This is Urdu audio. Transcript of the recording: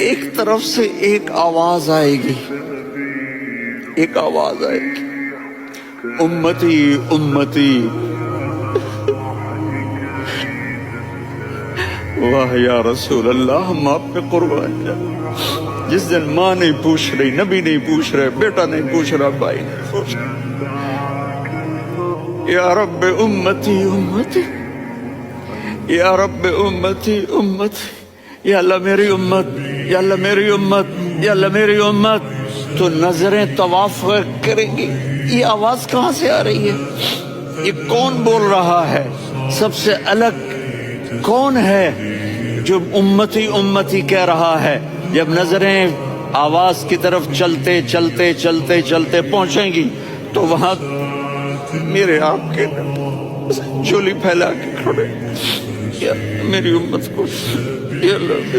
ایک طرف سے ایک آواز آئے گی، ایک آواز آئے گی، امتی امتی۔ واہ یا رسول اللہ، ہم آپ پہ قربان جائیں۔ جس دن ماں نہیں پوچھ رہی، نبی نہیں پوچھ رہے، بیٹا نہیں پوچھ رہا، بھائی نہیں پوچھ رہا، یا رب امتی امتی، یا رب امتی امتی، یا اللہ میری امت، یا اللہ میری امت، یا اللہ میری امت۔ تو نظریں طواف کریں گی، یہ آواز کہاں سے آ رہی ہے؟ یہ کون بول رہا ہے؟ سب سے الگ کون ہے جو امتی امتی کہہ رہا ہے؟ جب نظریں آواز کی طرف چلتے چلتے چلتے چلتے پہنچیں گی تو وہاں میرے آپ کے جھولی پھیلا کے کھڑے، یا میری امت کو، یا اللہ میری